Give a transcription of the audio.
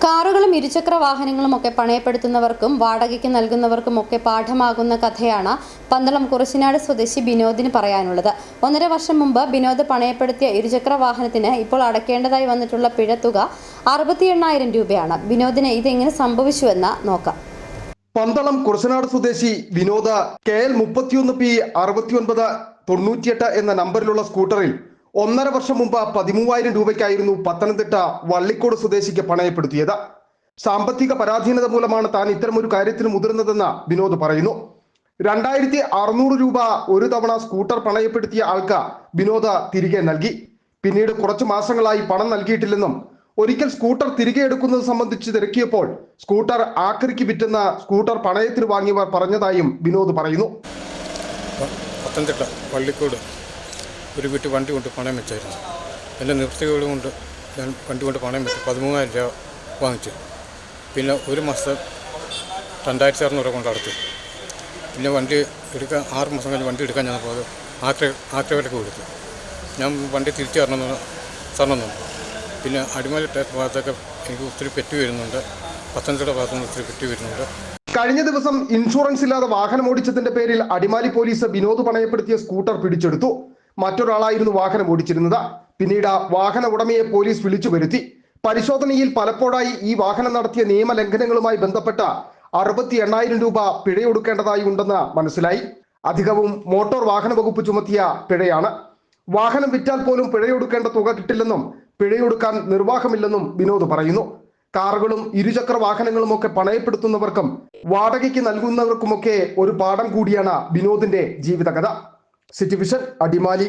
കാറുകളും ഇരുചക്ര വാഹനങ്ങളും ഒക്കെ പണയപ്പെടുത്തുന്നവർക്കും വാടകയ്ക്ക് നൽകുന്നവർക്കും ഒക്കെ പാഠമാകുന്ന കഥയാണ് പന്തളം കുറിച്ചിനാട് സ്വദേശി ബിനോദിന് പറയാനുള്ളത്. 1.5 വർഷം മുമ്പ് ബിനോദ് പണയപ്പെടുത്തിയ ഇരുചക്ര വാഹനത്തിന് ഇപ്പോൾ അടയ്ക്കേണ്ടതായി വന്നിട്ടുള്ള പിഴത്തുക 68,000 രൂപയാണ്. ബിനോദിന് ഇതെങ്ങനെ സംഭവിച്ചുവെന്ന് നോക്കാം. പന്തളം കുറിച്ചിനാട് സ്വദേശി വിനോദ് KL 31P 6998 എന്ന നമ്പറിലുള്ള സ്കൂട്ടറിൽ 1.5 വർഷം മുമ്പ് 13,000 രൂപയ്ക്കായിരുന്നു പത്തനംതിട്ട വള്ളിക്കോട് സ്വദേശിക്ക് പണയപ്പെടുത്തിയത്. സാമ്പത്തിക പരാധീനത മൂലമാണ് താൻ ഇത്തരമൊരു കാര്യത്തിന് മുതിർന്നതെന്ന് വിനോദ് പറയുന്നു. 2,600 രൂപ ഒരു തവണ സ്കൂട്ടർ പണയപ്പെടുത്തിയ ആൾക്ക് വിനോദ് തിരികെ നൽകി. പിന്നീട് കുറച്ചു മാസങ്ങളായി പണം നൽകിയിട്ടില്ലെന്നും ഒരിക്കൽ സ്കൂട്ടർ തിരികെ എടുക്കുന്നത് സംബന്ധിച്ച് തിരക്കിയപ്പോൾ സ്കൂട്ടർ ആക്രിക്ക് വിറ്റെന്ന് സ്കൂട്ടർ പണയത്തിന് വാങ്ങിയവർ പറഞ്ഞതായും വിനോദ് പറയുന്നു. പത്തനംതിട്ട വള്ളിക്കോട് ഒരു വീട്ടിൽ വണ്ടി കൊണ്ട് പണയം വെച്ചായിരുന്നു. എൻ്റെ നിവൃത്തികൾ കൊണ്ട് ഞാൻ വണ്ടി കൊണ്ട് പണയം വെച്ച് 13,000 രൂപ വാങ്ങിച്ചു. പിന്നെ ഒരു മാസം 2,600 രൂപ കൊണ്ട് അടച്ചു. പിന്നെ വണ്ടി എടുക്കാൻ 6 മാസം കഴിഞ്ഞ് വണ്ടി എടുക്കാൻ ഞാൻ പോയത് ആക്രവിലേക്ക് കൊടുത്തു. ഞാൻ വണ്ടി തിരിച്ചു തരണമെന്നുണ്ട്. പിന്നെ അടിമാലി ഭാഗത്തൊക്കെ എനിക്ക് ഒത്തിരി പെറ്റി വരുന്നുണ്ട്. പത്തനംതിട്ട ഭാഗത്തുനിന്ന് ഒത്തിരി പെറ്റി വരുന്നുണ്ട്. കഴിഞ്ഞ ദിവസം ഇൻഷുറൻസ് ഇല്ലാതെ വാഹനം ഓടിച്ചതിന്റെ പേരിൽ അടിമാലി പോലീസ് വിനോദ് പണയപ്പെടുത്തിയ സ്കൂട്ടർ പിടിച്ചെടുത്തു. മറ്റൊരാളായിരുന്നു വാഹനം ഓടിച്ചിരുന്നത്. പിന്നീട് വാഹന ഉടമയെ പോലീസ് വിളിച്ചു വരുത്തി. പരിശോധനയിൽ പലപ്പോഴായി ഈ വാഹനം നടത്തിയ നിയമലംഘനങ്ങളുമായി ബന്ധപ്പെട്ട 68,000 രൂപ പിഴയൊടുക്കേണ്ടതായി ഉണ്ടെന്ന് മനസ്സിലായി. അധികവും മോട്ടോർ വാഹന വകുപ്പ് ചുമത്തിയ പിഴയാണ്. വാഹനം വിറ്റാൽ പോലും പിഴയൊടുക്കേണ്ട തുക കിട്ടില്ലെന്നും പിഴയൊടുക്കാൻ നിർവാഹമില്ലെന്നും വിനോദ് പറയുന്നു. കാറുകളും ഇരുചക്ര വാഹനങ്ങളും ഒക്കെ പണയപ്പെടുത്തുന്നവർക്കും വാടകയ്ക്ക് നൽകുന്നവർക്കുമൊക്കെ ഒരു പാഠം കൂടിയാണ് വിനോദിന്റെ ജീവിതകഥ. City vision, Adimali.